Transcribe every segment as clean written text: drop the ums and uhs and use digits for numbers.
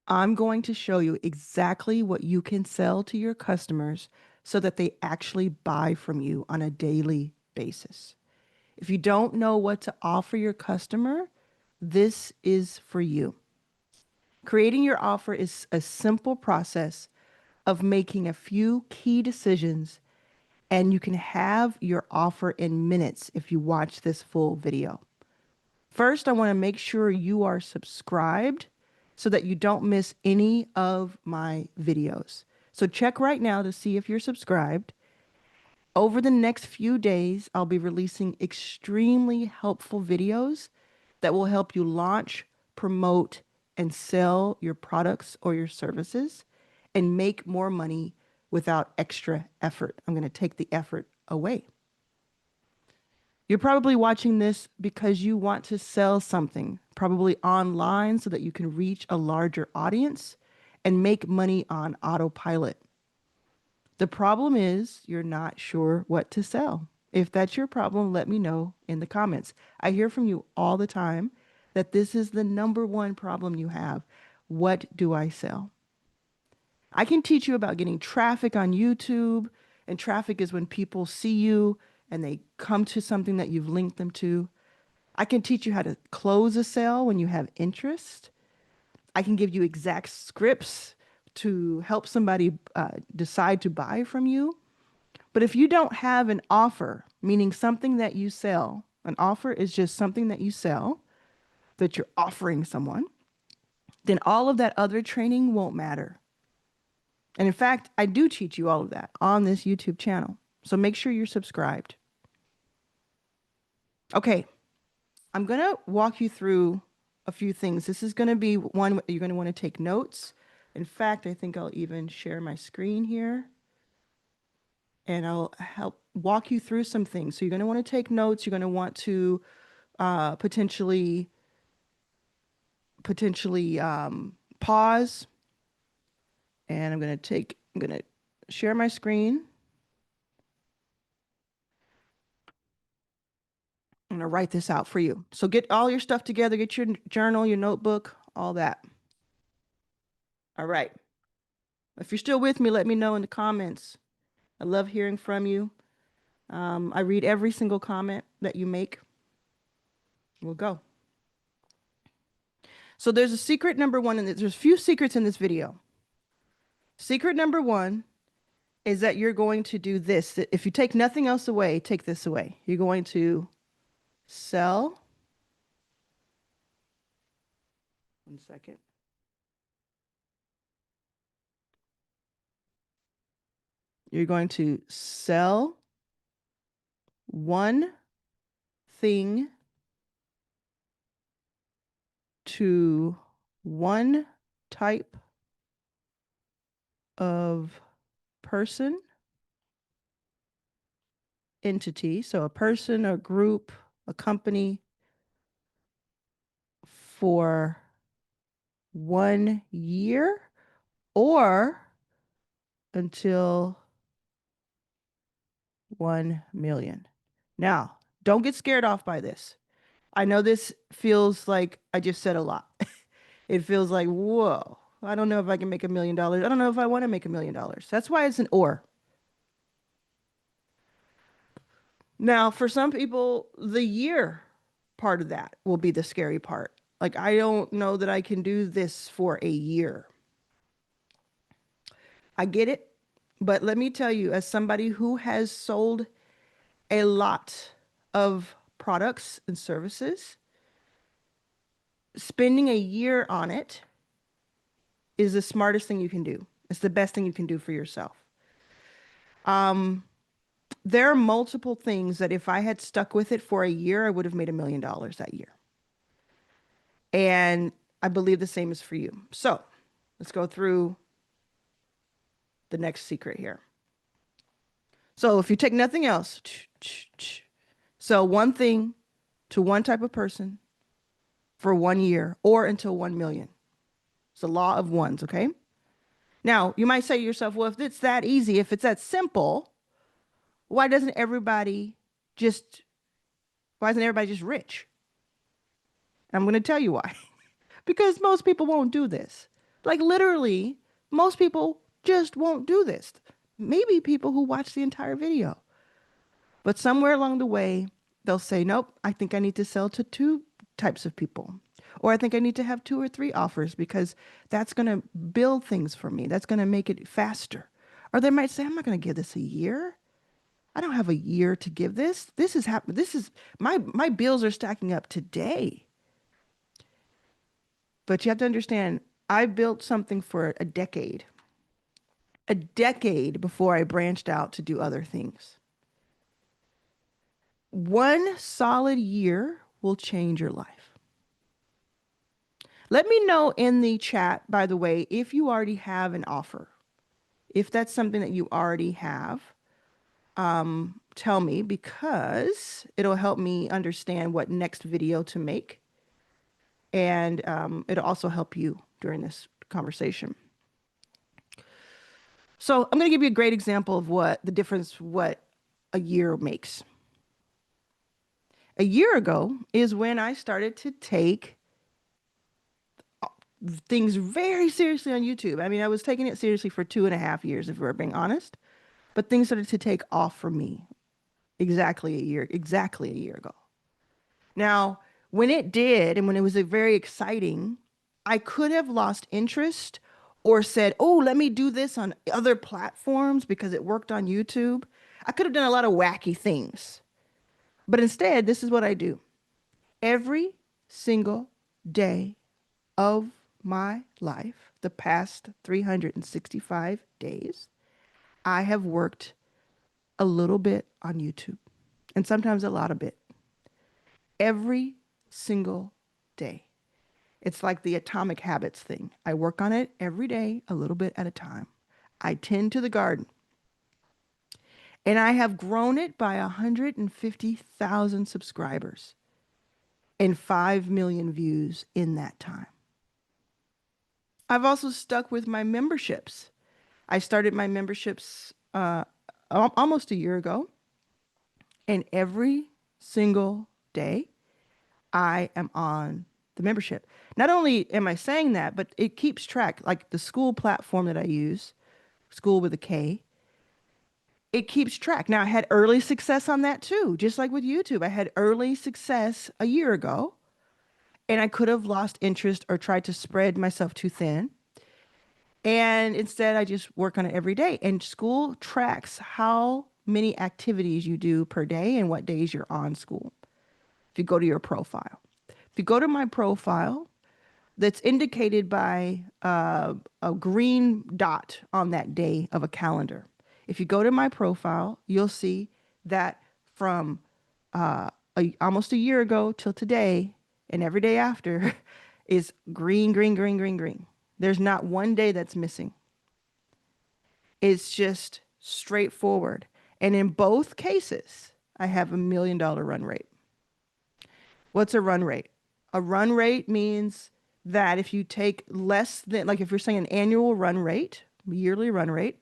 I'm going to show you exactly what you can sell to your customers so that they actually buy from you on a daily basis. If you don't know what to offer your customer, this is for you. Creating your offer is a simple process of making a few key decisions, and you can have your offer in minutes if you watch this full video. First, I want to make sure you are subscribed so that you don't miss any of my videos. So check right now to see if you're subscribed. Over the next few days, I'll be releasing extremely helpful videos that will help you launch, promote, and sell your products or your services and make more money without extra effort. I'm going to take the effort away. You're probably watching this because you want to sell something, probably online, so that you can reach a larger audience and make money on autopilot. The problem is you're not sure what to sell. If that's your problem, let me know in the comments. I hear from you all the time that this is the number one problem you have. What do I sell? I can teach you about getting traffic on YouTube, and traffic is when people see you and they come to something that you've linked them to. I can teach you how to close a sale when you have interest. I can give you exact scripts to help somebody decide to buy from you. But if you don't have an offer, meaning something that you sell, an offer is just something that you sell that you're offering someone, then all of that other training won't matter. And in fact, I do teach you all of that on this YouTube channel. So make sure you're subscribed. Okay, I'm going to walk you through a few things. This is going to be one you're going to want to take notes. In fact, I think I'll even share my screen here and I'll help walk you through some things. So you're going to want to take notes. You're going to want to potentially pause. And I'm going to share my screen. I'm going to write this out for you. So get all your stuff together, get your journal, your notebook, all that. All right. If you're still with me, let me know in the comments. I love hearing from you. I read every single comment that you make. We'll go. So there's a secret number one, and there's a few secrets in this video. Secret number one is that you're going to do this. If you take nothing else away, take this away. You're going to sell. One second. You're going to sell one thing to one type of person, entity. So a person, a group, a company for 1 year or until 1 million. Now, don't get scared off by this. I know this feels like I just said a lot. It feels like, whoa, I don't know if I can make $1 million. I don't know if I want to make $1 million. That's why it's an or. Now, for some people, the year part of that will be the scary part. Like, I don't know that I can do this for a year. I get it. But let me tell you, as somebody who has sold a lot of products and services, spending a year on it is the smartest thing you can do. It's the best thing you can do for yourself. There are multiple things that if I had stuck with it for a year, I would have made $1 million that year. And I believe the same is for you. So let's go through the next secret here. So if you take nothing else, sell one thing to one type of person for 1 year or until 1 million. It's the law of ones, okay? Now, you might say to yourself, well, if it's that easy, if it's that simple, why isn't everybody just rich? I'm going to tell you why. Because most people won't do this. Like literally, most people just won't do this. Maybe people who watch the entire video. But somewhere along the way, they'll say, nope, I think I need to sell to two types of people. Or I think I need to have two or three offers because that's going to build things for me. That's going to make it faster. Or they might say, I'm not going to give this a year. I don't have a year to give this. This is my bills are stacking up today. But you have to understand, I built something for a decade before I branched out to do other things. One solid year will change your life. Let me know in the chat, by the way, if you already have an offer. If that's something that you already have, tell me because it'll help me understand what next video to make. And it'll also help you during this conversation. So I'm going to give you a great example of what the difference, what a year makes. A year ago is when I started to take things very seriously on YouTube. I mean, I was taking it seriously for 2.5 years, if we're being honest, but things started to take off for me exactly a year ago. Now, when it did, and when it was a very exciting, I could have lost interest or said, oh, let me do this on other platforms because it worked on YouTube. I could have done a lot of wacky things. But instead, this is what I do. Every single day of my life, the past 365 days, I have worked a little bit on YouTube and sometimes a lot of bit. Every single day. It's like the atomic habits thing. I work on it every day, a little bit at a time. I tend to the garden. And I have grown it by 150,000 subscribers and 5 million views in that time. I've also stuck with my memberships. I started my memberships almost a year ago, and every single day I am on the membership. Not only am I saying that, but it keeps track, like the school platform that I use, school with a K, it keeps track. Now, I had early success on that too, just like with YouTube. I had early success a year ago, and I could have lost interest or tried to spread myself too thin. And instead, I just work on it every day. And school tracks how many activities you do per day and what days you're on school. If you go to your profile, if you go to my profile, that's indicated by a green dot on that day of a calendar. If you go to my profile, you'll see that from almost a year ago till today and every day after is green, green, green, green, green. There's not one day that's missing. It's just straightforward. And in both cases, I have $1 million run rate. What's a run rate? A run rate means that if you take less than, like if you're saying an annual run rate, yearly run rate,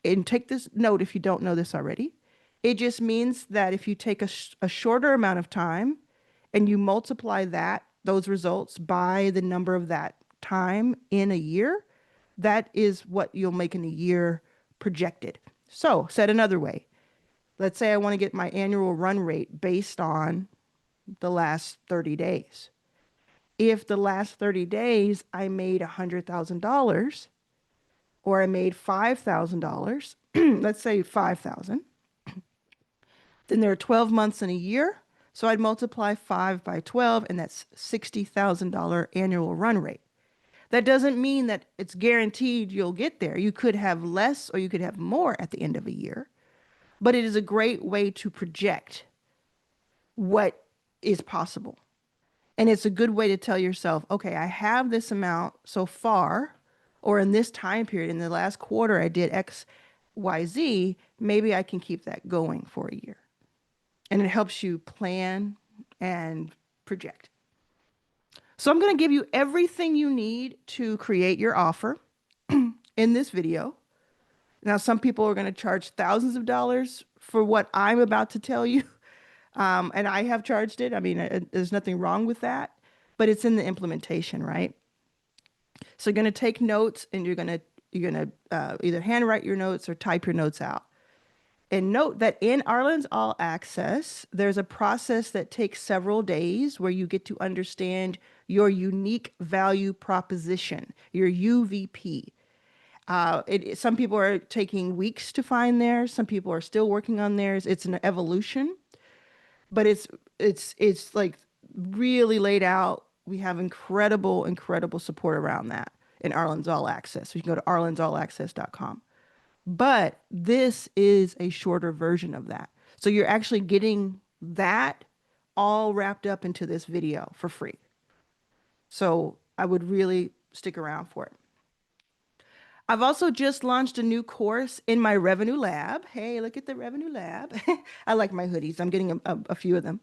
and take this note if you don't know this already, it just means that if you take a shorter amount of time and you multiply those results by the number of that time in a year, that is what you'll make in a year projected. So, said another way, let's say I want to get my annual run rate based on the last 30 days. If the last 30 days I made $100,000 or I made $5,000, let's say 5,000, then there are 12 months in a year. So I'd multiply 5 by 12, and that's $60,000 annual run rate. That doesn't mean that it's guaranteed you'll get there. You could have less or you could have more at the end of a year, but it is a great way to project what is possible. And it's a good way to tell yourself, okay, I have this amount so far, or in this time period, in the last quarter, I did X, Y, Z. Maybe I can keep that going for a year. And it helps you plan and project. So I'm going to give you everything you need to create your offer in this video. Now, some people are going to charge thousands of dollars for what I'm about to tell you. And I have charged it. I mean, there's nothing wrong with that, but it's in the implementation, right? So you're going to take notes and you're going to either handwrite your notes or type your notes out. And note that in Arlen's All Access, there's a process that takes several days where you get to understand your unique value proposition, your UVP. Some people are taking weeks to find theirs. Some people are still working on theirs. It's an evolution, but it's like really laid out. We have incredible support around that in Arlen's All Access. So you can go to arlensallaccess.com. But this is a shorter version of that. So you're actually getting that all wrapped up into this video for free. So I would really stick around for it. I've also just launched a new course in my Revenue Lab. Hey, look at the Revenue Lab. I like my hoodies. I'm getting a few of them.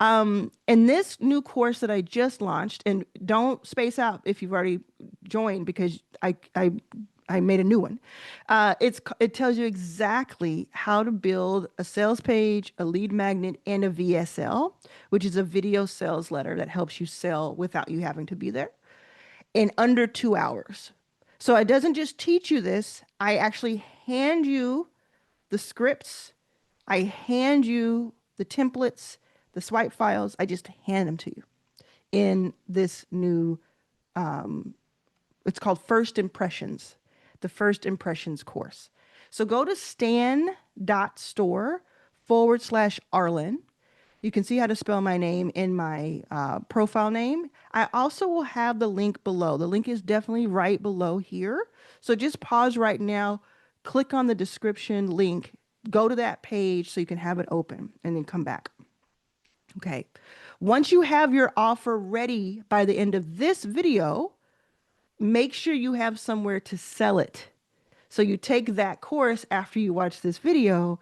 And this new course that I just launched, and don't space out if you've already joined because I made a new one. It tells you exactly how to build a sales page, a lead magnet, and a VSL, which is a video sales letter that helps you sell without you having to be there in under 2 hours. So it doesn't just teach you this, I actually hand you the scripts, I hand you the templates, the swipe files, I just hand them to you in this new, it's called First Impressions, the First Impressions course. So go to stan.store/Arlan. You can see how to spell my name in my profile name. I also will have the link below. The link is definitely right below here. So just pause right now, click on the description link, go to that page so you can have it open and then come back. Okay. Once you have your offer ready by the end of this video, make sure you have somewhere to sell it. So you take that course after you watch this video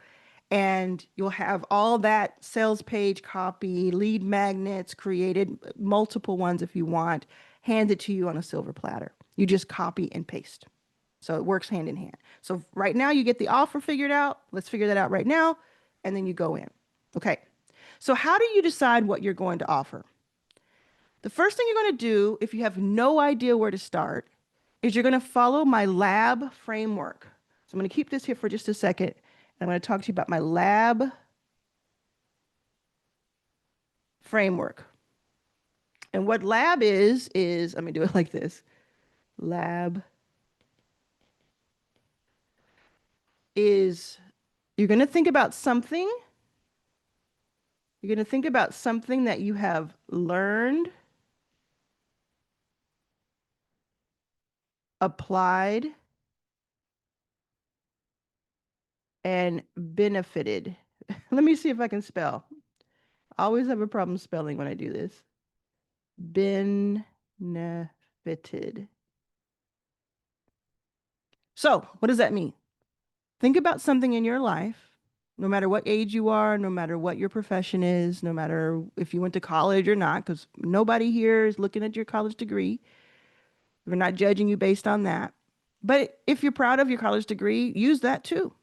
and you'll have all that sales page copy, lead magnets created, multiple ones if you want, handed to you on a silver platter. You just copy and paste. So it works hand in hand. So right now you get the offer figured out. Let's figure that out right now. And then you go in. Okay. So how do you decide what you're going to offer? The first thing you're going to do, if you have no idea where to start, is you're going to follow my lab framework. So I'm going to keep this here for just a second. I'm going to talk to you about my lab framework. And what lab is, let me do it like this. Lab is, you're going to think about something. You're going to think about something that you have learned, applied, and benefited. Let me see if I can spell. I always have a problem spelling when I do this. Benefited. So, what does that mean? Think about something in your life, no matter what age you are, no matter what your profession is, no matter if you went to college or not, because nobody here is looking at your college degree. We're not judging you based on that. But if you're proud of your college degree, use that too.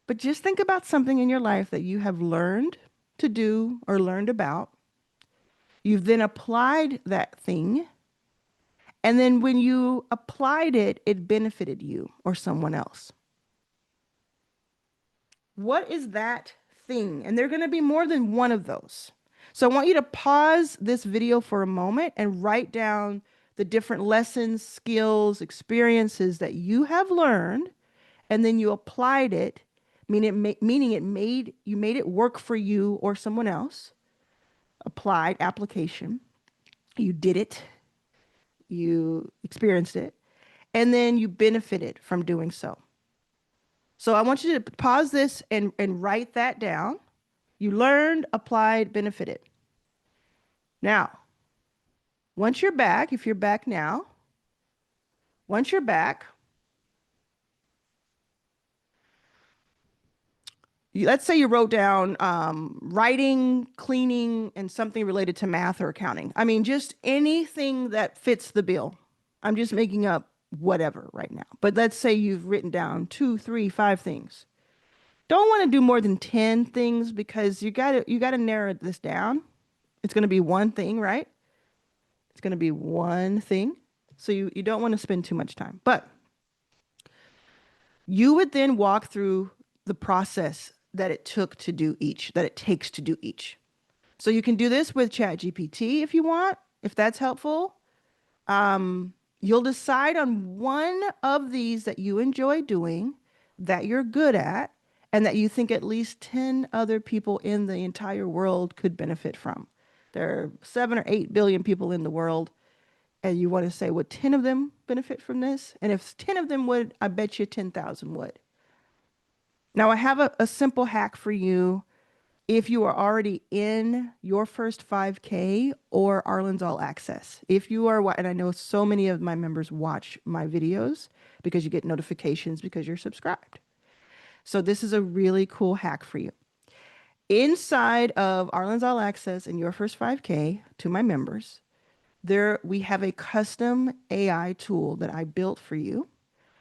But just think about something in your life that you have learned to do or learned about. You've then applied that thing. And then when you applied it, it benefited you or someone else. What is that thing? And there are going to be more than one of those. So I want you to pause this video for a moment and write down the different lessons, skills, experiences that you have learned, and then you applied it, meaning you made it work for you or someone else. Applied application. You did it. You experienced it, and then you benefited from doing so. So I want you to pause this and write that down. You learned, applied, benefited. Now, once you're back, if you're back now, once you're back, let's say you wrote down writing, cleaning, and something related to math or accounting. I mean, just anything that fits the bill. I'm just making up whatever right now. But let's say you've written down 2, 3, 5 things. Don't want to do more than 10 things because you gotta narrow this down. It's going to be one thing, right? It's going to be one thing. So you don't want to spend too much time. But you would then walk through the process that it took to do each, that it takes to do each. So you can do this with ChatGPT if you want, if that's helpful. You'll decide on one of these that you enjoy doing, that you're good at, and that you think at least 10 other people in the entire world could benefit from. There are 7 or 8 billion people in the world, and you want to say, would 10 of them benefit from this? And if 10 of them would, I bet you 10,000 would. Now, I have a simple hack for you. If you are already in your first 5K or Arlen's All Access, if you are, and I know so many of my members watch my videos because you get notifications because you're subscribed. So this is a really cool hack for you. Inside of Arlen's All Access and your first 5K to my members, there we have a custom AI tool that I built for you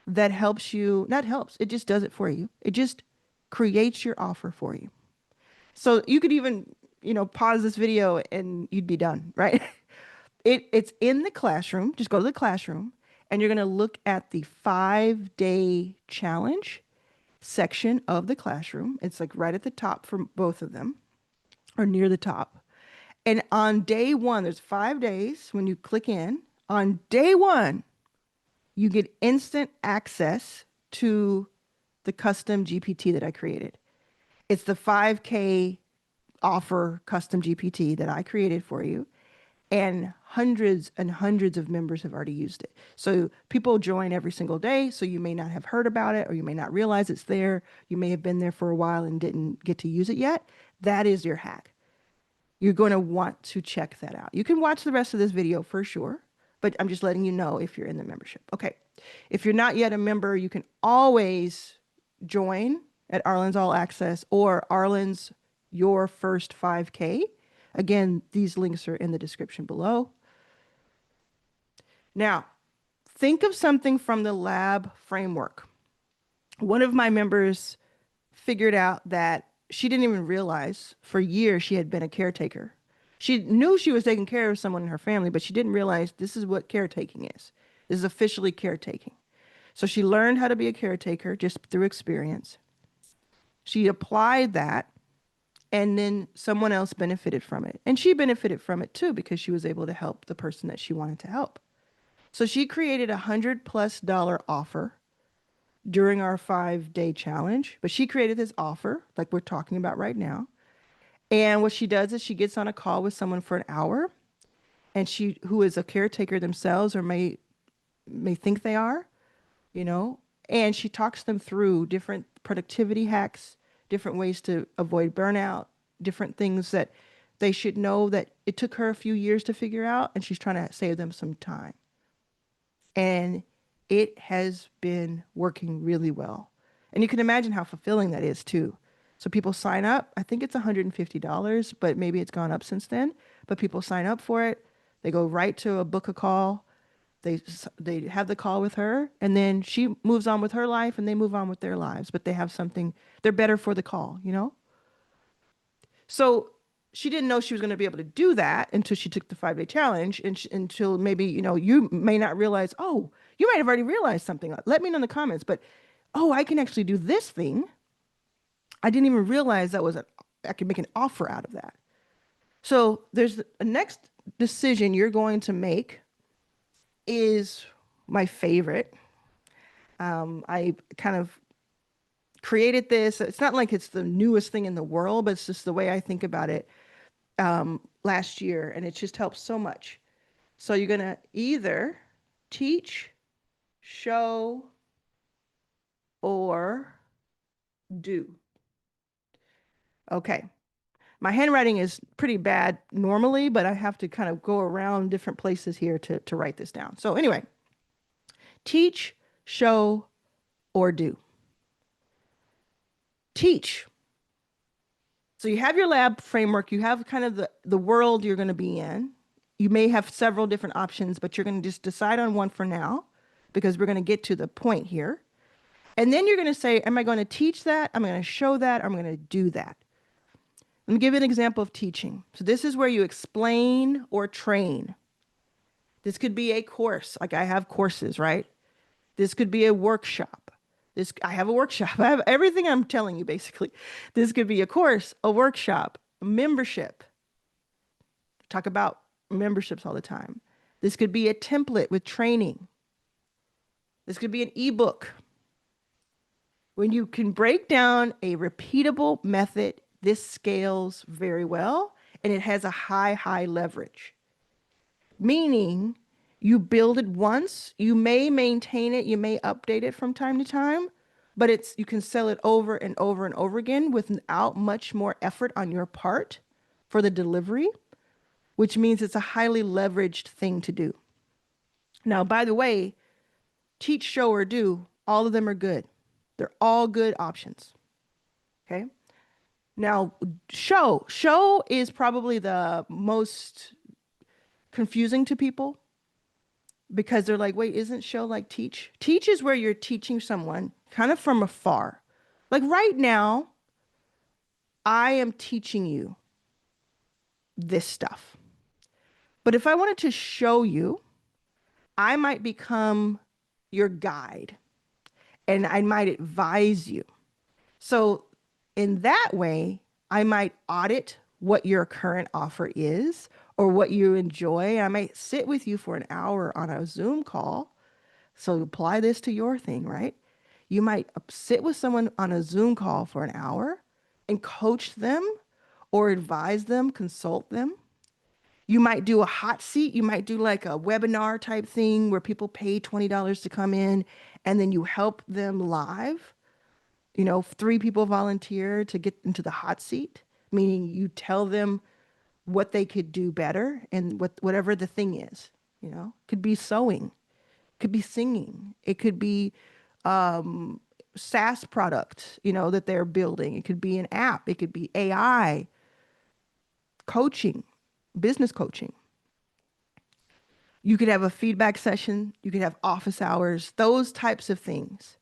that helps you, not helps, it just does it for you. It just creates your offer for you. So you could even, pause this video and you'd be done, right? It's in the classroom. Just go to the classroom and you're going to look at the 5-day challenge section of the classroom. It's like right at the top for both of them or near the top. And on day one, there's 5 days when you click in. On day one, you get instant access to the custom GPT that I created. It's the 5K offer custom GPT that I created for you. And hundreds and hundreds of members have already used it. So people join every single day. So you may not have heard about it or you may not realize it's there. You may have been there for a while and didn't get to use it yet. That is your hack. You're going to want to check that out. You can watch the rest of this video for sure, but I'm just letting you know if you're in the membership. Okay. If you're not yet a member, you can always join at Arlen's All Access or Arlen's Your First 5K. Again, these links are in the description below. Now, think of something from the lab framework. One of my members figured out that she didn't even realize for years she had been a caretaker. She knew she was taking care of someone in her family, but she didn't realize this is what caretaking is. This is officially caretaking. So she learned how to be a caretaker just through experience. She applied that, and then someone else benefited from it. And she benefited from it too because she was able to help the person that she wanted to help. So she created $100+ offer during our 5-day challenge, but she created this offer like we're talking about right now. And what she does is she gets on a call with someone for an hour, and who is a caretaker themselves or may think they are, and she talks them through different productivity hacks, different ways to avoid burnout, different things that they should know that it took her a few years to figure out, and she's trying to save them some time. And it has been working really well. And you can imagine how fulfilling that is too. So people sign up. I think it's $150, but maybe it's gone up since then. But people sign up for it. They go right to a book a call. They have the call with her, and then she moves on with her life, and they move on with their lives. But they have something. They're better for the call, So she didn't know she was going to be able to do that until she took the 5-day challenge, and until maybe you may not realize. Oh, you might have already realized something. Let me know in the comments. But I can actually do this thing. I didn't even realize I could make an offer out of that. So there's a next decision you're going to make is my favorite. I kind of created this. It's not like it's the newest thing in the world, but it's just the way I think about it last year. And it just helps so much. So you're going to either teach, show, or do. Okay. My handwriting is pretty bad normally, but I have to kind of go around different places here to write this down. So anyway, teach, show, or do. Teach. So you have your lab framework. You have kind of the world you're going to be in. You may have several different options, but you're going to just decide on one for now because we're going to get to the point here. And then you're going to say, am I going to teach that? I'm going to show that. I'm going to do that. Let me give you an example of teaching. So this is where you explain or train. This could be a course. Like I have courses, right? This could be a workshop. I have a workshop. I have everything I'm telling you basically. This could be a course, a workshop, a membership. Talk about memberships all the time. This could be a template with training. This could be an ebook. When you can break down a repeatable method, this scales very well and it has a high leverage. Meaning you build it once, you may maintain it, you may update it from time to time, but you can sell it over and over and over again without much more effort on your part for the delivery, which means it's a highly leveraged thing to do. Now, by the way, teach, show, or do, all of them are good. They're all good options. Okay. Now, show is probably the most confusing to people because they're like, wait, isn't show like teach? Teach is where you're teaching someone kind of from afar. Like right now, I am teaching you this stuff. But if I wanted to show you, I might become your guide and I might advise you. So in that way, I might audit what your current offer is or what you enjoy. I might sit with you for an hour on a Zoom call. So apply this to your thing, right? You might sit with someone on a Zoom call for an hour and coach them or advise them, consult them. You might do a hot seat. You might do like a webinar type thing where people pay $20 to come in and then you help them live. 3 people volunteer to get into the hot seat, meaning you tell them what they could do better and whatever the thing is, could be sewing, could be singing. It could be SaaS product, that they're building. It could be an app. It could be AI coaching, business coaching. You could have a feedback session. You could have office hours, those types of things.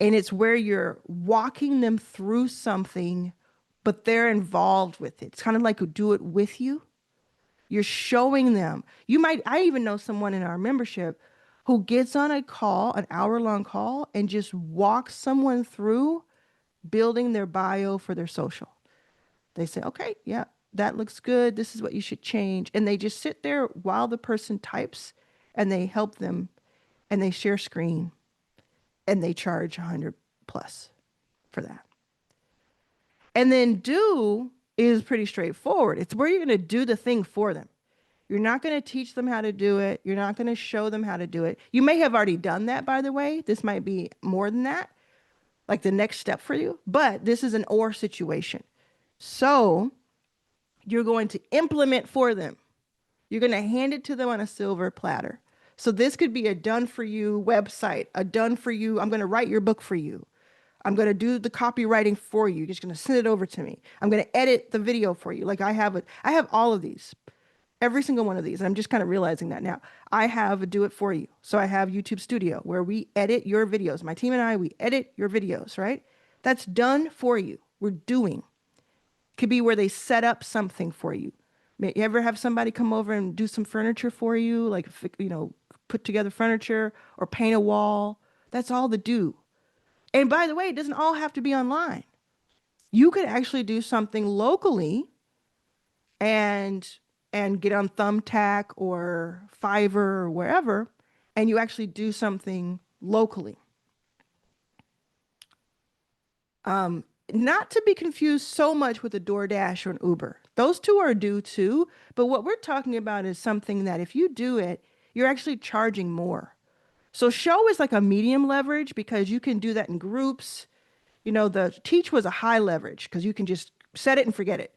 And it's where you're walking them through something, but they're involved with it. It's kind of like a do it with you. You're showing them. I even know someone in our membership who gets on a call, an hour-long call, and just walks someone through building their bio for their social. They say, okay, yeah, that looks good. This is what you should change. And they just sit there while the person types and they help them and they share screen and they charge 100 plus for that. And then do is pretty straightforward. It's where you're going to do the thing for them. You're not going to teach them how to do it. You're not going to show them how to do it. You may have already done that, by the way. This might be more than that, like the next step for you. But this is an or situation. So you're going to implement for them. You're going to hand it to them on a silver platter. So this could be a done for you website, a done for you. I'm going to write your book for you. I'm going to do the copywriting for you. You're just going to send it over to me. I'm going to edit the video for you. Like I have all of these, every single one of these. And I'm just kind of realizing that now. I have a do it for you. So I have YouTube Studio where we edit your videos. My team and I, we edit your videos, right? That's done for you. We're doing. Could be where they set up something for you. You ever have somebody come over and do some furniture for you, like, put together furniture or paint a wall? That's all the do. And by the way, it doesn't all have to be online. You could actually do something locally and get on Thumbtack or Fiverr or wherever, and you actually do something locally. Not to be confused so much with a DoorDash or an Uber. Those two are due too, but what we're talking about is something that if you do it, you're actually charging more. So show is like a medium leverage because you can do that in groups. The teach was a high leverage because you can just set it and forget it.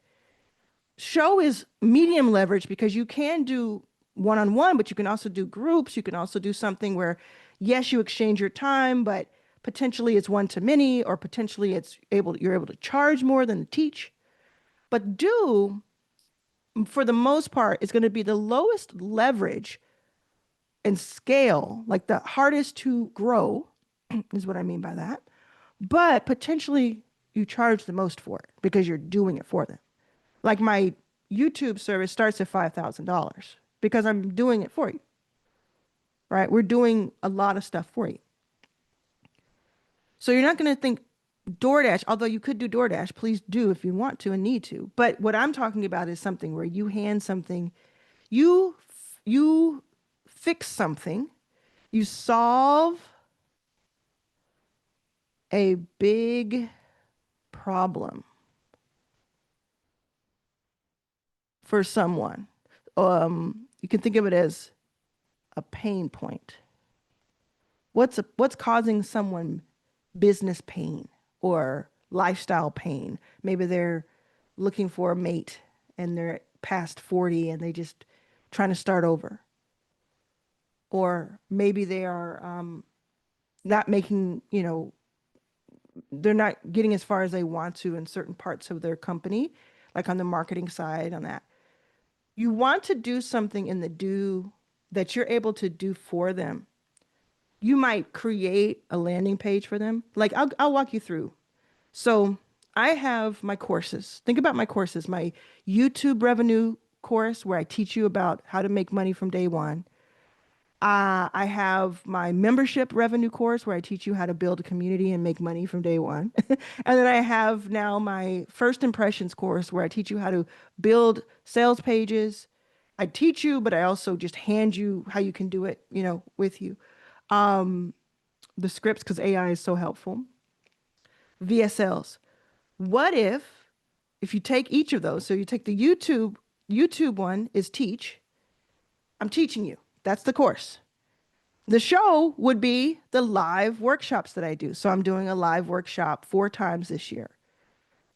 Show is medium leverage because you can do one-on-one, but you can also do groups. You can also do something where, yes, you exchange your time, but potentially it's one-to-many, or potentially you're able to charge more than teach. But do, for the most part, is going to be the lowest leverage and scale, like the hardest to grow, is what I mean by that. But potentially you charge the most for it because you're doing it for them. Like my YouTube service starts at $5,000 because I'm doing it for you, right? We're doing a lot of stuff for you. So you're not going to think DoorDash, although you could do DoorDash, please do if you want to and need to. But what I'm talking about is something where you hand something, you fix something, you solve a big problem for someone. You can think of it as a pain point. What's causing someone business pain or lifestyle pain? Maybe they're looking for a mate and they're past 40 and they just trying to start over. Or maybe they are not making, they're not getting as far as they want to in certain parts of their company, like on the marketing side, on that. You want to do something in the do that you're able to do for them. You might create a landing page for them. Like I'll walk you through. So I have my courses. Think about my courses, my YouTube revenue course where I teach you about how to make money from day one. I have my membership revenue course where I teach you how to build a community and make money from day one. And then I have now my first impressions course where I teach you how to build sales pages. I teach you, but I also just hand you how you can do it, with you. The scripts, because AI is so helpful. VSLs. What if you take each of those? So you take the YouTube one is teach. I'm teaching you. That's the course. The show would be the live workshops that I do. So I'm doing a live workshop 4 times this year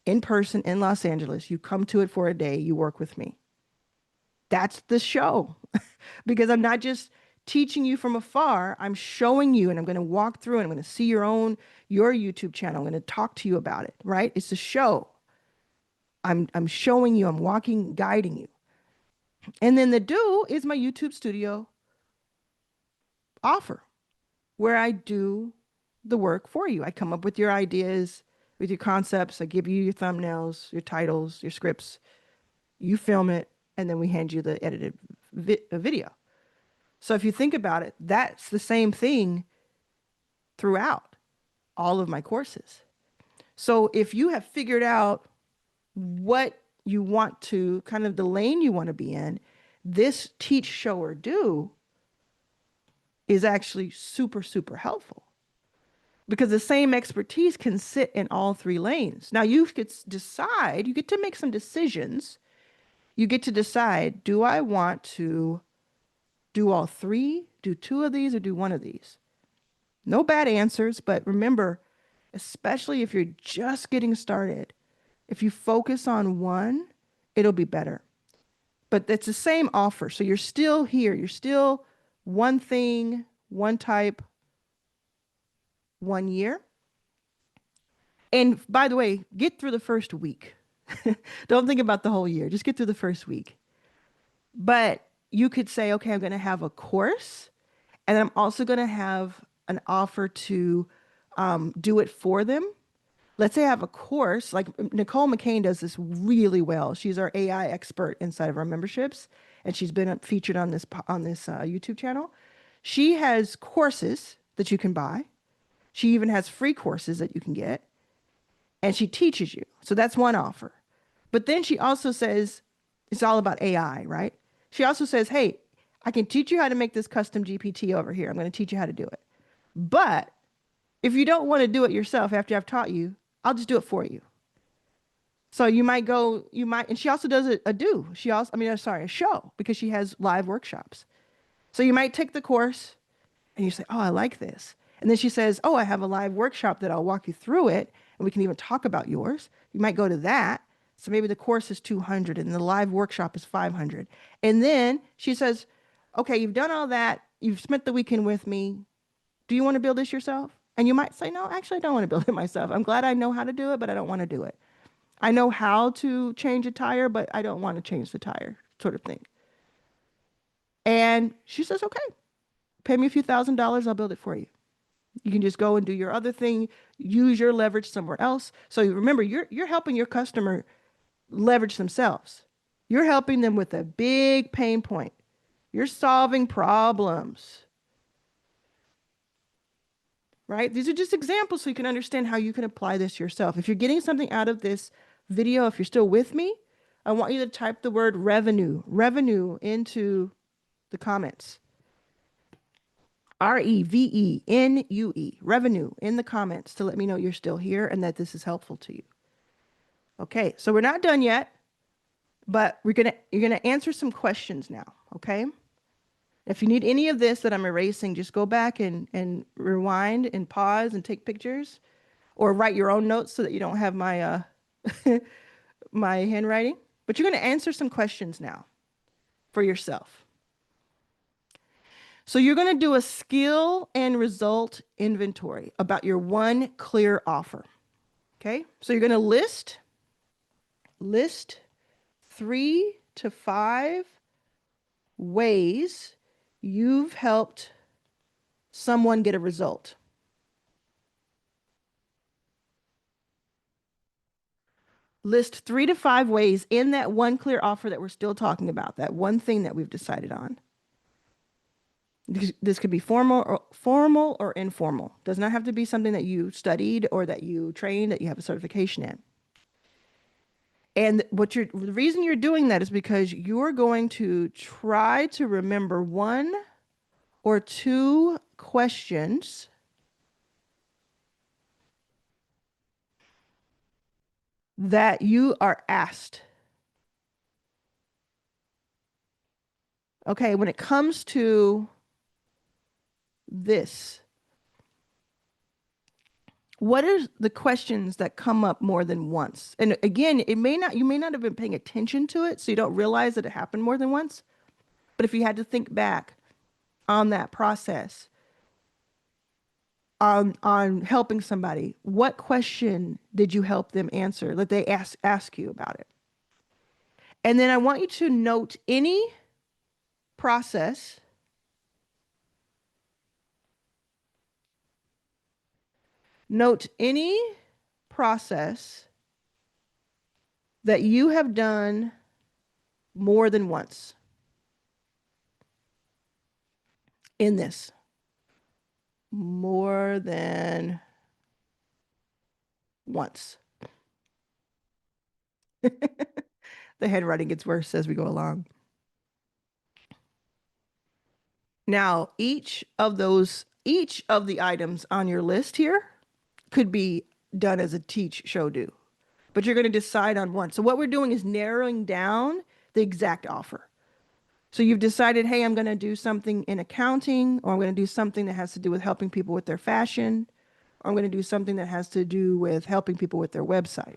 in person in Los Angeles. You come to it for a day, you work with me. That's the show because I'm not just teaching you from afar. I'm showing you and I'm going to walk through and I'm going to see your YouTube channel. I'm going to talk to you about it, right? It's a show. I'm showing you, I'm walking, guiding you. And then the do is my YouTube studio offer where I do the work for you. I come up with your ideas, with your concepts. I give you your thumbnails, your titles, your scripts. You film it, and then we hand you the edited video. So if you think about it, that's the same thing throughout all of my courses. So if you have figured out what you want to, kind of the lane you want to be in, this teach, show, or do is actually super, super helpful because the same expertise can sit in all 3 lanes. Now you could decide, you get to make some decisions. You get to decide, do I want to do all 3, do 2 of these, or do 1 of these? No bad answers, but remember, especially if you're just getting started, if you focus on one, it'll be better. But it's the same offer. So you're still here. You're still one thing, one type, 1 year. And by the way, get through the first week. Don't think about the whole year. Just get through the first week. But you could say, okay, I'm going to have a course and I'm also going to have an offer to do it for them. Let's say I have a course, like Nicole McCain does this really well. She's our AI expert inside of our memberships, and she's been featured on this YouTube channel. She has courses that you can buy. She even has free courses that you can get, and she teaches you. So that's one offer. But then she also says, it's all about AI, right? She also says, hey, I can teach you how to make this custom GPT over here. I'm going to teach you how to do it. But if you don't want to do it yourself after I've taught you, I'll just do it for you. So and she also does a show because she has live workshops. So you might take the course and you say, oh, I like this. And then she says, oh, I have a live workshop that I'll walk you through it. And we can even talk about yours. You might go to that. So maybe the course is 200 and the live workshop is 500. And then she says, okay, you've done all that. You've spent the weekend with me. Do you want to build this yourself? And you might say, no, actually, I don't want to build it myself. I'm glad I know how to do it, but I don't want to do it. I know how to change a tire, but I don't want to change the tire, sort of thing. And she says, okay, pay me a few $1,000s. I'll build it for you. You can just go and do your other thing, use your leverage somewhere else. So remember, you're helping your customer leverage themselves. You're helping them with a big pain point. You're solving problems, right? These are just examples so you can understand how you can apply this yourself. If you're getting something out of this video, if you're still with me, I want you to type the word revenue into the comments. REVENUE, revenue in the comments to let me know you're still here and that this is helpful to you. Okay, so we're not done yet, but you're gonna answer some questions now, okay? If you need any of this that I'm erasing, just go back and rewind and pause and take pictures or write your own notes so that you don't have my my handwriting. But you're gonna answer some questions now for yourself. So you're going to do a skill and result inventory about your one clear offer. Okay? So you're going to list 3 to 5 ways you've helped someone get a result. List 3 to 5 ways in that one clear offer that we're still talking about, that one thing that we've decided on. This could be formal or informal. Does not have to be something that you studied or that you trained, that you have a certification in. And the reason you're doing that is because you're going to try to remember 1 or 2 questions that you are asked. Okay, when it comes to this, what are the questions that come up more than once? And again, you may not have been paying attention to it, so you don't realize that it happened more than once. But if you had to think back on that process, on helping somebody, what question did you help them answer that they ask you about it? And then I want you to note any process note any process that you have done more than once in this. More than once. The handwriting gets worse as we go along. Now, each of the items on your list here could be done as a teach, show, do, but you're going to decide on one. So what we're doing is narrowing down the exact offer. So you've decided, hey, I'm going to do something in accounting, or I'm going to do something that has to do with helping people with their fashion, or I'm going to do something that has to do with helping people with their website.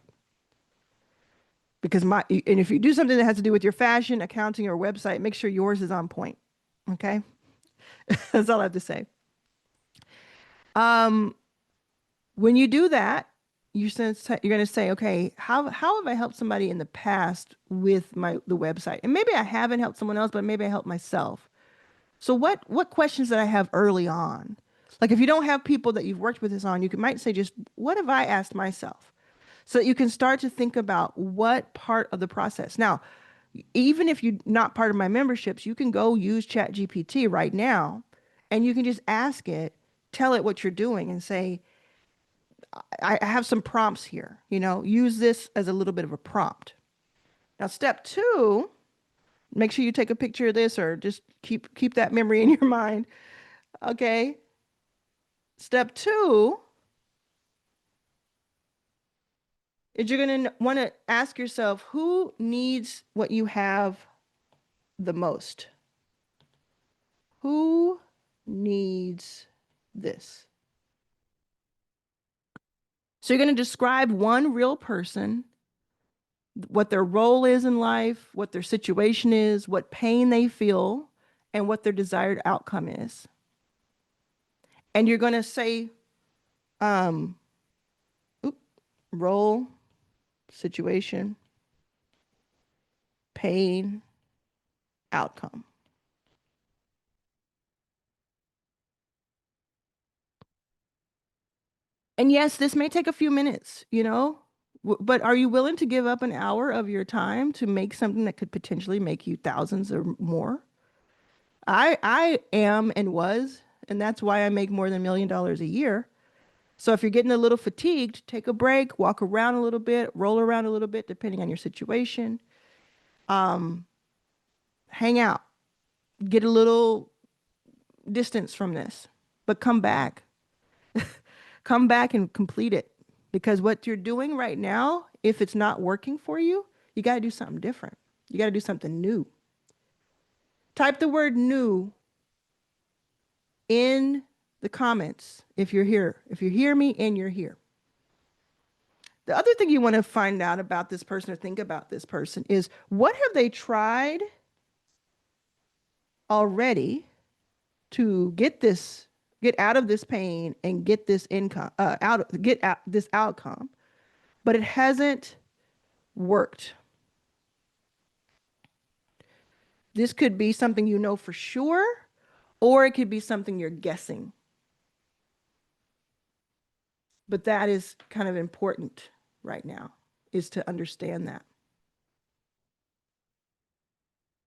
And if you do something that has to do with your fashion, accounting, or website, make sure yours is on point. Okay? That's all I have to say. When you do that, you're going to say, okay, how have I helped somebody in the past with the website? And maybe I haven't helped someone else, but maybe I helped myself. So what questions did I have early on? Like if you don't have people that you've worked with this on, might say just, what have I asked myself? So that you can start to think about what part of the process. Now, even if you're not part of my memberships, you can go use ChatGPT right now and you can just ask it, tell it what you're doing and say, I have some prompts here, use this as a little bit of a prompt. Now, step 2, make sure you take a picture of this or just keep that memory in your mind. Okay. Step 2 is you're going to want to ask yourself, who needs what you have the most? Who needs this? So you're going to describe one real person, what their role is in life, what their situation is, what pain they feel, and what their desired outcome is. And you're going to say, role, situation, pain, outcome. And yes, this may take a few minutes, but are you willing to give up an hour of your time to make something that could potentially make you thousands or more? I am and was, and that's why I make more than $1 million a year. So if you're getting a little fatigued, take a break, walk around a little bit, roll around a little bit, depending on your situation. Um, Hang out, get a little distance from this, but come back. Come back and complete it. Because what you're doing right now, if it's not working for you, you got to do something different. You got to do something new. Type the word new in the comments if you're here. If you hear me and you're here. The other thing you want to find out about this person or think about this person is what have they tried already to get out of this pain and get this income, get out this outcome, but it hasn't worked. This could be something you know for sure, or it could be something you're guessing. But that is kind of important right now, is to understand that.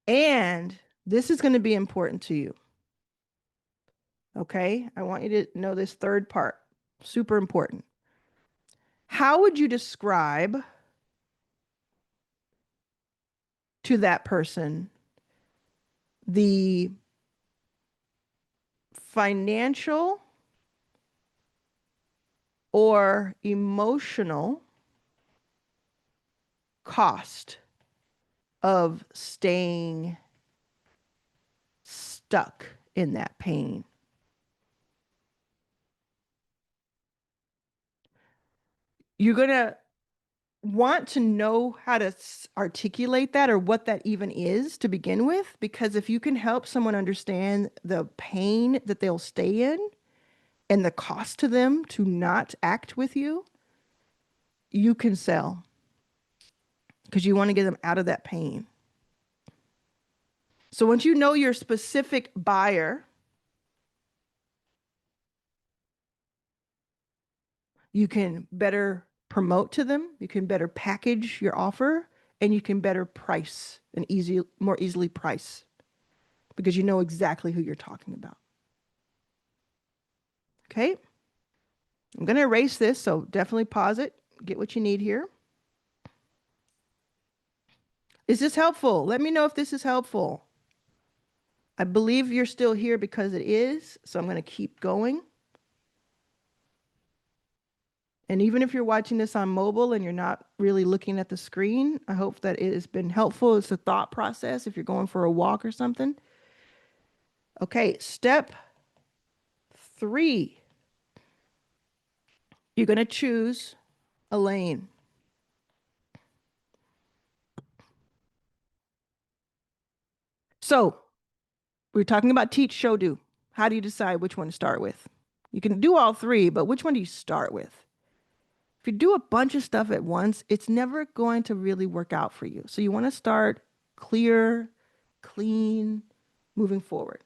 And this is going to be important to you. Okay? I want you to know this third part. Super important. How would you describe to that person the financial or emotional cost of staying stuck in that pain? You're going to want to know how to articulate that or what that even is to begin with, because if you can help someone understand the pain that they'll stay in and the cost to them to not act with you, you can sell because you want to get them out of that pain. So once you know your specific buyer, you can better promote to them, you can better package your offer, and you can better price and more easily price because you know exactly who you're talking about. Okay? I'm going to erase this, so definitely pause it. Get what you need here. Is this helpful? Let me know if this is helpful. I believe you're still here because it is, so I'm going to keep going. And even if you're watching this on mobile and you're not really looking at the screen, I hope that it has been helpful. It's a thought process if you're going for a walk or something. Okay, step 3. You're going to choose a lane. So we're talking about teach, show, do. How do you decide which one to start with? You can do all 3, but which one do you start with? If you do a bunch of stuff at once, it's never going to really work out for you. So you want to start clear, clean, moving forward.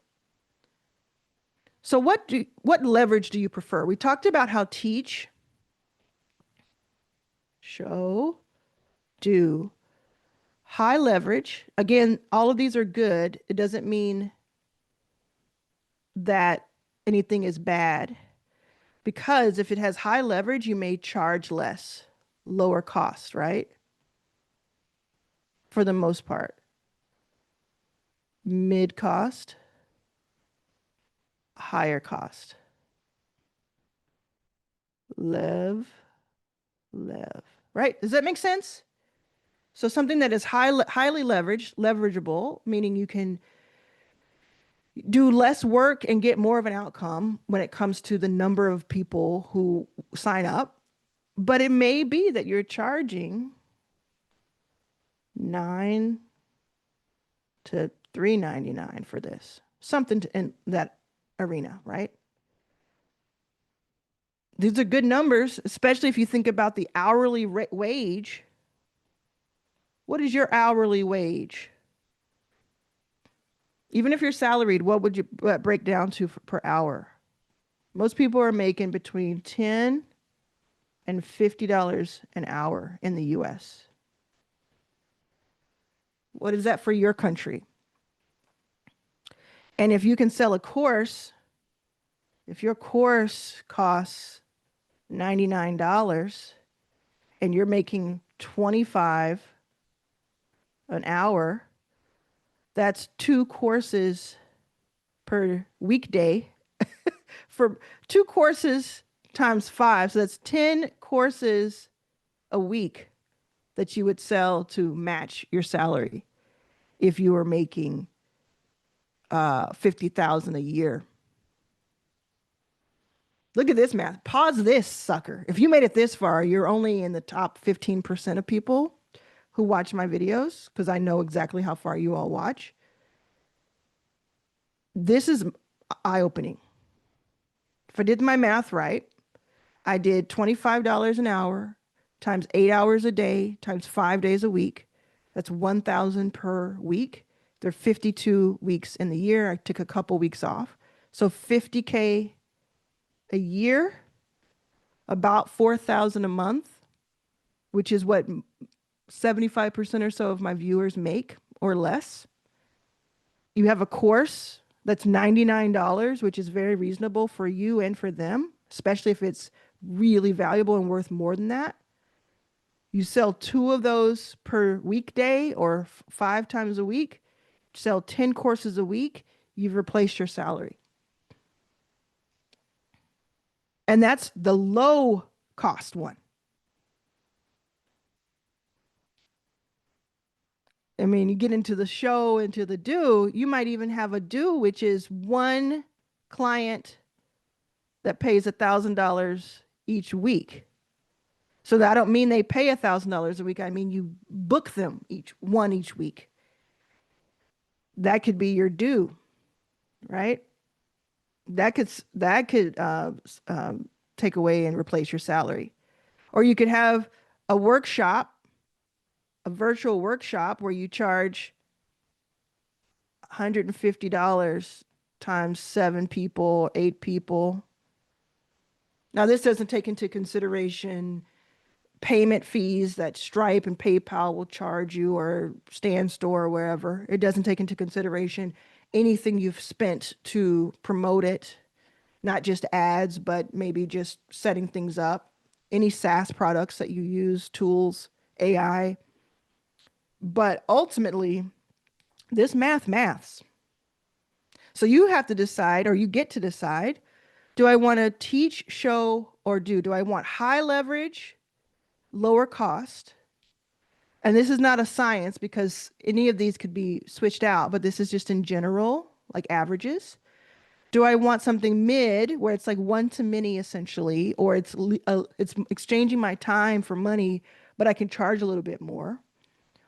So what leverage do you prefer? We talked about how teach, show, do. High leverage. Again, all of these are good. It doesn't mean that anything is bad, because if it has high leverage, you may charge less, lower cost, right? For the most part. Mid cost, higher cost. Lev, right? Does that make sense? So something that is highly leverageable, meaning you can do less work and get more of an outcome when it comes to the number of people who sign up. But it may be that you're charging $9 to $3.99 for this, something in that arena, right? These are good numbers, especially if you think about the hourly wage. What is your hourly wage? Even if you're salaried, what would you break down to per hour? Most people are making between $10 and $50 an hour in the US. What is that for your country? And if you can sell a course, if your course costs $99 and you're making 25 an hour, that's 2 courses per weekday for 2 courses times 5. So that's 10 courses a week that you would sell to match your salary if you were making 50,000 a year. Look at this math. Pause this sucker. If you made it this far, you're only in the top 15% of people who watch my videos because I know exactly how far you all watch. This is eye-opening. If I did my math right, I did $25 an hour times 8 hours a day times 5 days a week. That's 1,000 per week. There are 52 weeks in the year. I took a couple weeks off. So 50K a year, about 4,000 a month, which is what 75% or so of my viewers make or less. You have a course that's $99, which is very reasonable for you and for them, especially if it's really valuable and worth more than that. You sell 2 of those per weekday or 5 times a week, sell 10 courses a week, you've replaced your salary. And that's the low cost one. I mean, you get into the show, into the do, you might even have a do, which is one client that pays $1,000 each week. So that I don't mean they pay $1,000 a week. I mean, you book them each week. That could be your due, right? That could take away and replace your salary. Or you could have a workshop, a virtual workshop where you charge $150 times 7 people, 8 people. Now, this doesn't take into consideration payment fees that Stripe and PayPal will charge you or Stan Store or wherever. It doesn't take into consideration anything you've spent to promote it, not just ads, but maybe just setting things up, any SaaS products that you use, tools, AI. But ultimately, this maths. So you have to decide, or you get to decide, do I want to teach, show, or do? Do I want high leverage, lower cost? And this is not a science because any of these could be switched out, but this is just in general, like averages. Do I want something mid where it's like one to many essentially, or it's exchanging my time for money, but I can charge a little bit more?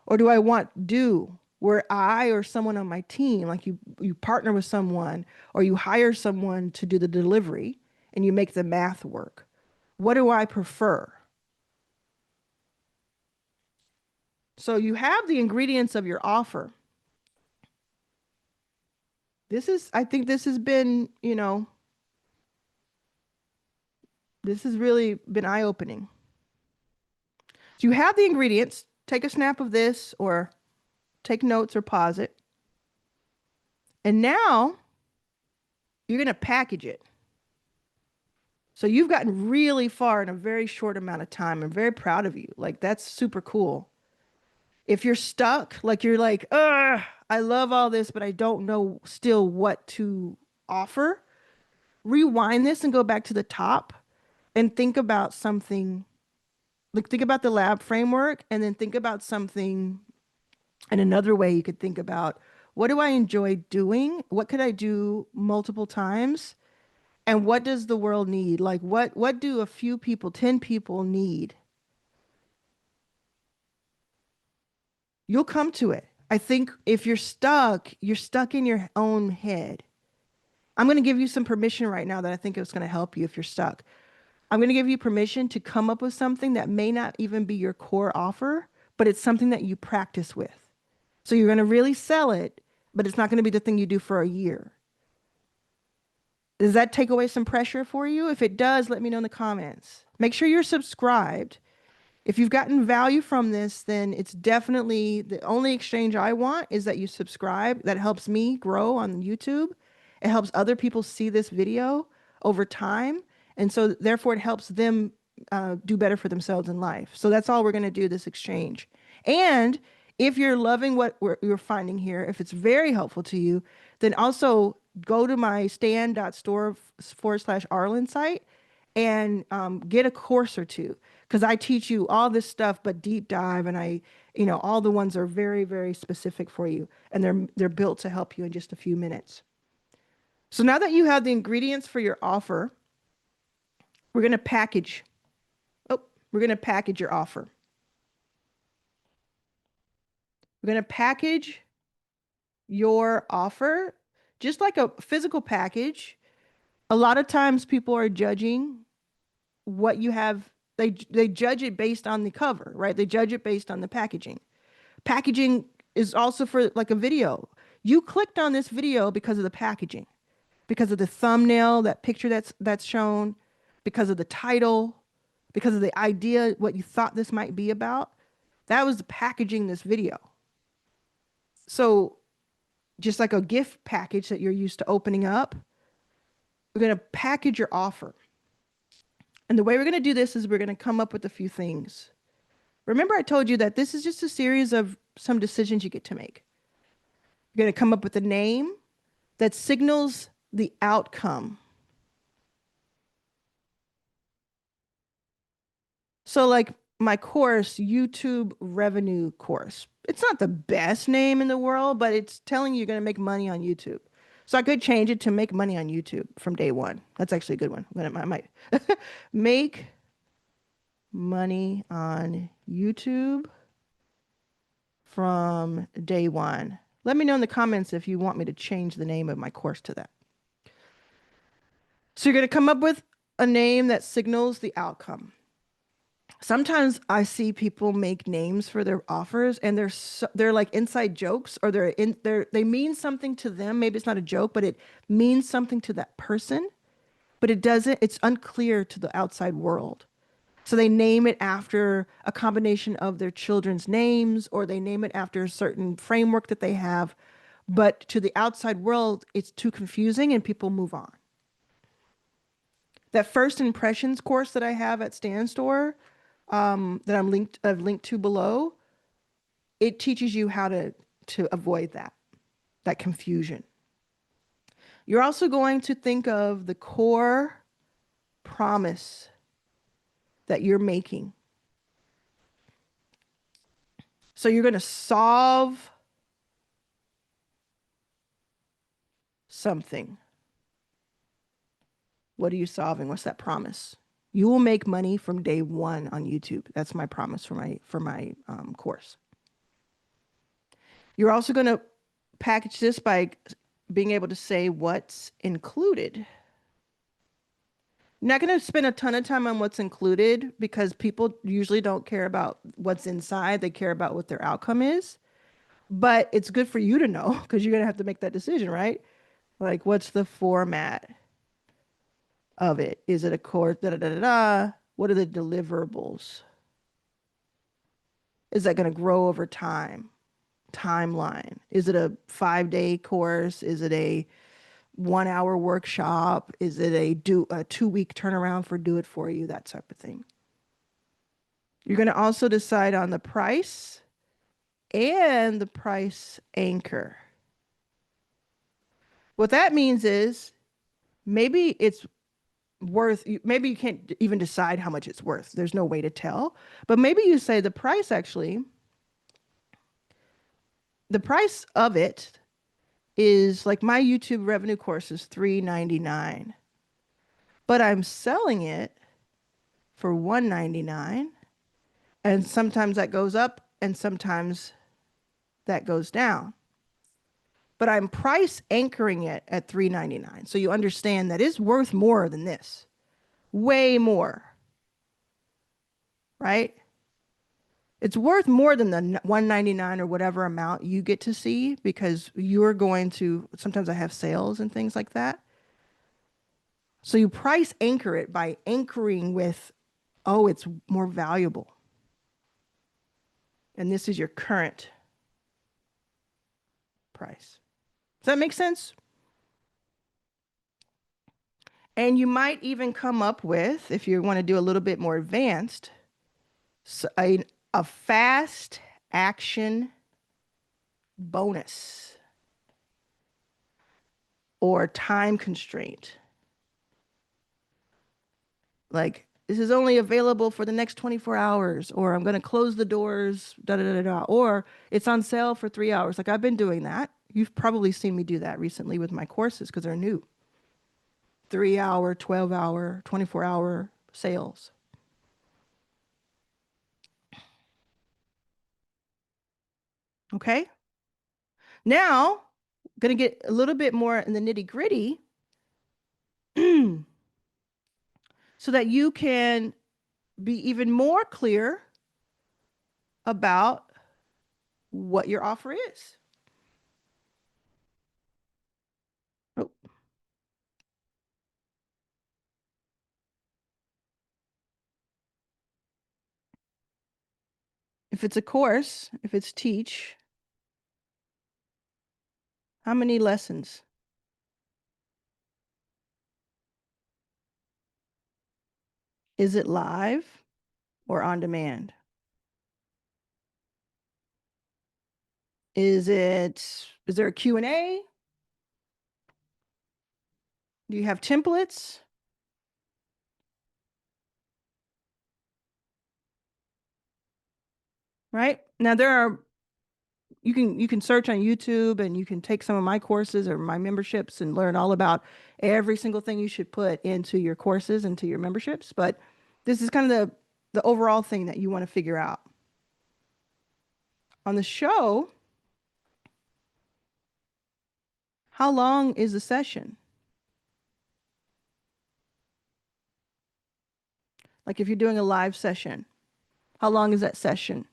Or do I want do where I or someone on my team, like you partner with someone or you hire someone to do the delivery and you make the math work? What do I prefer? So you have the ingredients of your offer. I think this has been, this has really been eye-opening. So you have the ingredients. Take a snap of this or take notes or pause it. And now you're going to package it. So you've gotten really far in a very short amount of time. I'm very proud of you. Like, that's super cool. If you're stuck, like you're like, ugh, I love all this, but I don't know still what to offer, rewind this and go back to the top and think about something. Like, think about the lab framework and then think about something. And another way you could think about, what do I enjoy doing? What could I do multiple times? And what does the world need? Like, what do a few people, 10 people need? You'll come to it. I think if you're stuck in your own head. I'm going to give you some permission right now that I think is going to help you if you're stuck. I'm going to give you permission to come up with something that may not even be your core offer, but it's something that you practice with. So you're going to really sell it, but it's not going to be the thing you do for a year. Does that take away some pressure for you? If it does, let me know in the comments. Make sure you're subscribed. If you've gotten value from this, then it's definitely the only exchange I want is that you subscribe. That helps me grow on YouTube. It helps other people see this video over time. And so therefore it helps them do better for themselves in life. So that's all we're going to do, this exchange. And if you're loving what you're finding here, if it's very helpful to you, then also go to my stand.store/Arlan site and get a course or two, because I teach you all this stuff, but deep dive, and all the ones are very, very specific for you, and they're built to help you in just a few minutes. So now that you have the ingredients for your offer, we're going to package. Oh, we're going to package your offer. We're going to package your offer just like a physical package. A lot of times people are judging what you have. They judge it based on the cover, right? They judge it based on the packaging. Packaging is also for like a video. You clicked on this video because of the packaging, because of the thumbnail, that picture that's shown, because of the title, because of the idea, what you thought this might be about. That was the packaging this video. So just like a gift package that you're used to opening up, we're going to package your offer. And the way we're going to do this is we're going to come up with a few things. Remember, I told you that this is just a series of some decisions you get to make. You're going to come up with a name that signals the outcome. So like my course, YouTube revenue course. It's not the best name in the world, but it's telling you you're going to make money on YouTube. So I could change it to make money on YouTube from day one. That's actually a good one. I might make money on YouTube from day one. Let me know in the comments if you want me to change the name of my course to that. So you're going to come up with a name that signals the outcome. Sometimes I see people make names for their offers, and they're like inside jokes, or they mean something to them. Maybe it's not a joke, but it means something to that person, but it's unclear to the outside world. So they name it after a combination of their children's names, or they name it after a certain framework that they have. But to the outside world, it's too confusing and people move on. That first impressions course that I have at Stan Store, that I've linked to below, it teaches you how to avoid that confusion. You're also going to think of the core promise that you're making. So you're going to solve something. What are you solving? What's that promise? You will make money from day one on YouTube. That's my promise for my course. You're also going to package this by being able to say what's included. I'm not going to spend a ton of time on what's included, because people usually don't care about what's inside. They care about what their outcome is. But it's good for you to know, because you're going to have to make that decision, right? Like, what's the format of it? Is it a course? Da, da, da, da, da. What are the deliverables? Is that going to grow over time? Timeline. Is it a 5-day course? Is it a 1-hour workshop? Is it a 2-week turnaround for do it for you? That type of thing. You're going to also decide on the price and the price anchor. What that means is maybe it's worth, maybe you can't even decide how much it's worth. There's no way to tell. But maybe you say the price of it is, like, my YouTube revenue course is $3.99, but I'm selling it for $1.99, and sometimes that goes up and sometimes that goes down. But I'm price anchoring it at $3.99, so you understand that it's worth more than this, way more, right? It's worth more than the $1.99 or whatever amount you get to see, because you're going to, sometimes I have sales and things like that. So you price anchor it by anchoring with, oh, it's more valuable. And this is your current price. Does that make sense? And you might even come up with, if you want to do a little bit more advanced, a fast action bonus or time constraint. Like, this is only available for the next 24 hours, or I'm going to close the doors, da da da da, or it's on sale for 3 hours. Like, I've been doing that. You've probably seen me do that recently with my courses because they're new. 3 hour, 12 hour, 24 hour sales. Okay. Now, going to get a little bit more in the nitty gritty so that you can be even more clear about what your offer is. Oh, if it's a course, if it's teach, how many lessons? Is it live or on demand? Is there a Q&A? Do you have templates? Right? Now you can search on YouTube and you can take some of my courses or my memberships and learn all about every single thing you should put into your courses, into your memberships, but this is kind of the overall thing that you want to figure out. On the show, how long is the session? Like if you're doing a live session, how long is that session?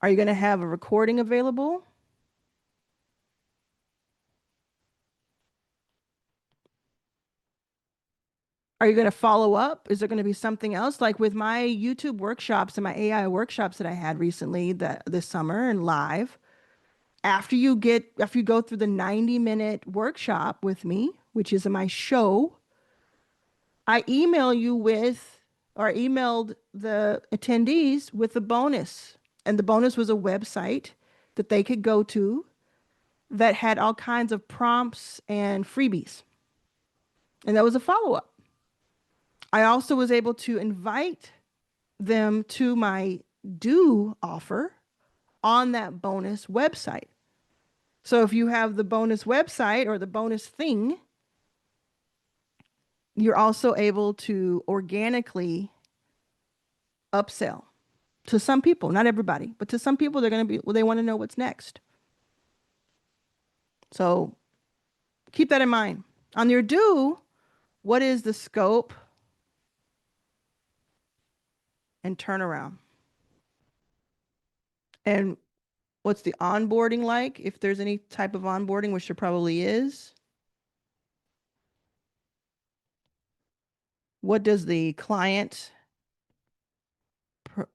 Are you going to have a recording available? Are you going to follow up? Is there going to be something else? Like with my YouTube workshops and my AI workshops that I had recently this summer and live, after you go through the 90-minute workshop with me, which is my show, I email you with or emailed the attendees with a bonus. And the bonus was a website that they could go to that had all kinds of prompts and freebies. And that was a follow-up. I also was able to invite them to my do offer on that bonus website. So if you have the bonus website or the bonus thing, you're also able to organically upsell to some people, not everybody, but to some people, they're going to be, well, they want to know what's next. So keep that in mind. On your do, what is the scope and turnaround? And what's the onboarding like? If there's any type of onboarding, which there probably is. What does the client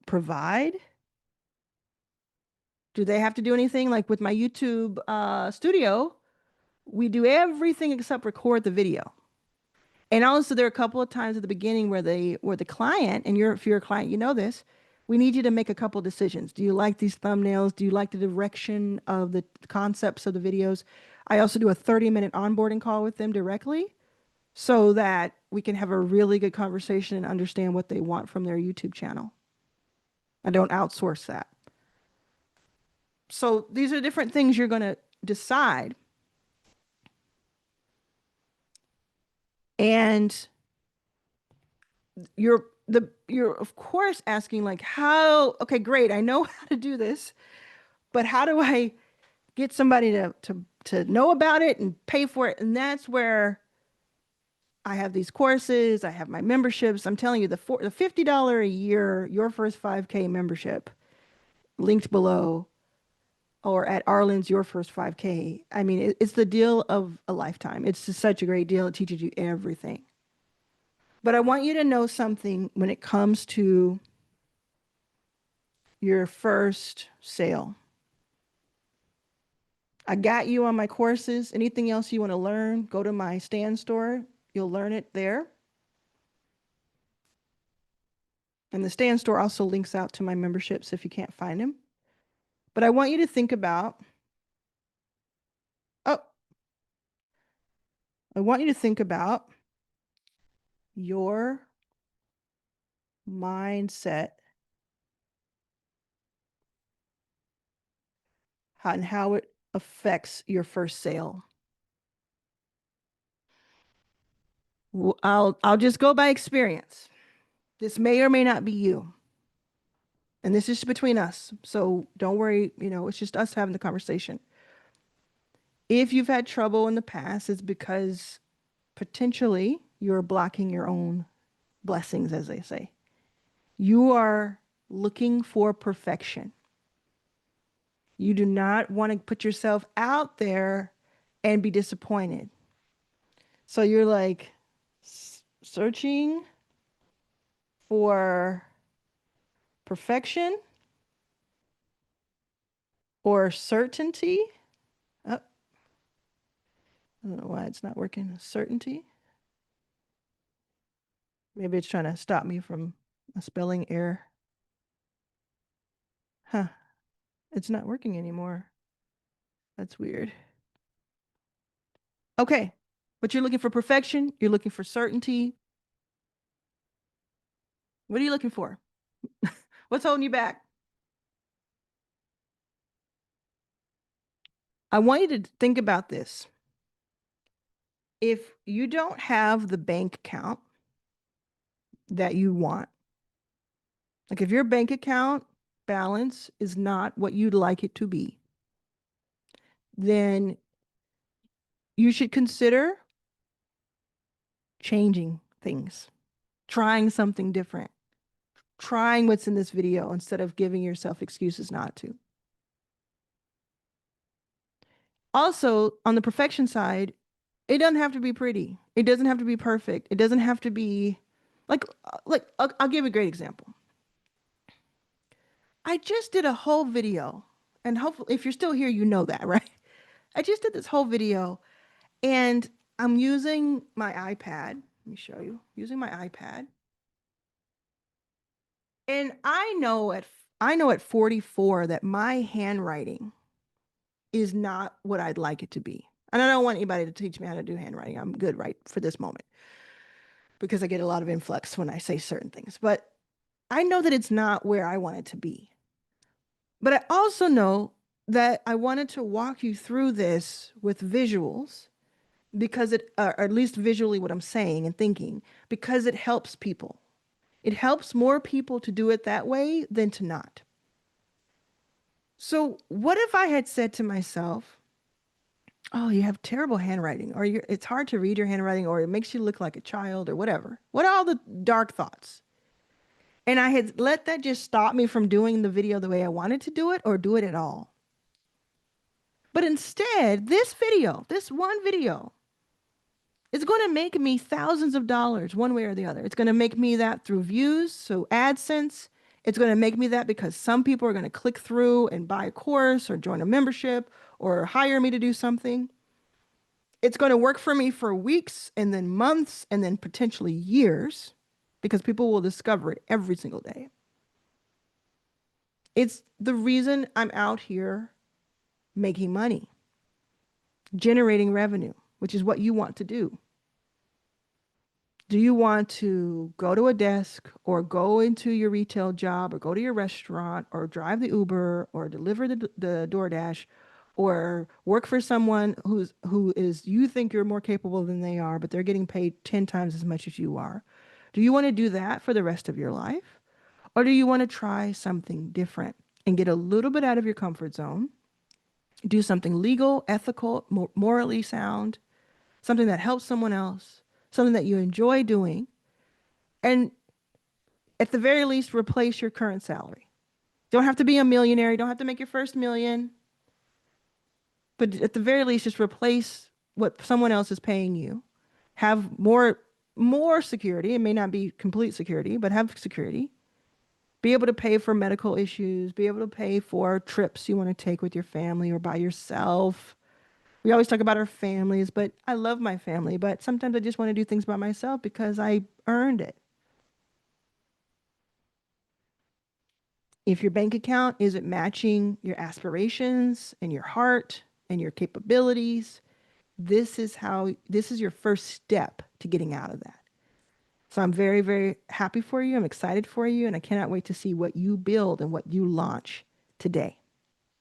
provide? Do they have to do anything? Like with my YouTube studio, we do everything except record the video. And also, there are a couple of times at the beginning where the client, and if you're a client, you know this, we need you to make a couple decisions. Do you like these thumbnails? Do you like the direction of the concepts of the videos? I also do a 30-minute onboarding call with them directly so that we can have a really good conversation and understand what they want from their YouTube channel. I don't outsource that. So these are different things you're going to decide. And you're of course asking like how, okay, great, I know how to do this, but how do I get somebody to know about it and pay for it? And that's where I have these courses, I have my memberships. I'm telling you, the $50 a year, your first 5K membership, linked below, or at Arlan's Your First 5K. I mean, it's the deal of a lifetime. It's just such a great deal. It teaches you everything. But I want you to know something when it comes to your first sale. I got you on my courses. Anything else you want to learn, go to my stand store You'll learn it there. And the Stay in Store also links out to my memberships if you can't find them. But I want you to think about, oh, I want you to think about your mindset and how it affects your first sale. I'll just go by experience. This may or may not be you. And this is between us. So don't worry, it's just us having the conversation. If you've had trouble in the past, it's because potentially you're blocking your own blessings, as they say. You are looking for perfection. You do not want to put yourself out there and be disappointed. So you're like searching for perfection or certainty. Oh, I don't know why it's not working. Certainty. Maybe it's trying to stop me from a spelling error. Huh. It's not working anymore. That's weird. Okay. But you're looking for perfection. You're looking for certainty. What are you looking for? What's holding you back? I want you to think about this. If you don't have the bank account that you want, like if your bank account balance is not what you'd like it to be, then you should consider changing things, trying something different, trying what's in this video instead of giving yourself excuses not to. Also, on the perfection side, it doesn't have to be pretty. It doesn't have to be perfect. It doesn't have to be like I'll give a great example. I just did a whole video, and hopefully if you're still here, you know that, right? I just did this whole video and I'm using my iPad. Let me show you. Using my iPad. And I know at 44 that my handwriting is not what I'd like it to be. And I don't want anybody to teach me how to do handwriting. I'm good right for this moment because I get a lot of influx when I say certain things. But I know that it's not where I want it to be. But I also know that I wanted to walk you through this with visuals because or at least visually what I'm saying and thinking, because it helps people. It helps more people to do it that way than to not. So what if I had said to myself, oh, you have terrible handwriting, or it's hard to read your handwriting, or it makes you look like a child, or whatever. What are all the dark thoughts? And I had let that just stop me from doing the video the way I wanted to do it or do it at all. But instead, this video, this one video, is going to make me thousands of dollars one way or the other. It's going to make me that through views, so AdSense. It's going to make me that because some people are going to click through and buy a course or join a membership or hire me to do something. It's going to work for me for weeks and then months and then potentially years because people will discover it every single day. It's the reason I'm out here making money, generating revenue, which is what you want to do. Do you want to go to a desk or go into your retail job or go to your restaurant or drive the Uber or deliver the DoorDash or work for someone who is you think you're more capable than they are, but they're getting paid 10 times as much as you are? Do you want to do that for the rest of your life? Or do you want to try something different and get a little bit out of your comfort zone? Do something legal, ethical, morally sound, something that helps someone else, something that you enjoy doing, and at the very least, replace your current salary. Don't have to be a millionaire. You don't have to make your first million. But at the very least, just replace what someone else is paying you. Have more security. It may not be complete security, but have security. Be able to pay for medical issues. Be able to pay for trips you want to take with your family or by yourself. We always talk about our families, but I love my family, but sometimes I just want to do things by myself because I earned it. If your bank account isn't matching your aspirations and your heart and your capabilities, this is your first step to getting out of that. So I'm very, very happy for you. I'm excited for you, and I cannot wait to see what you build and what you launch today.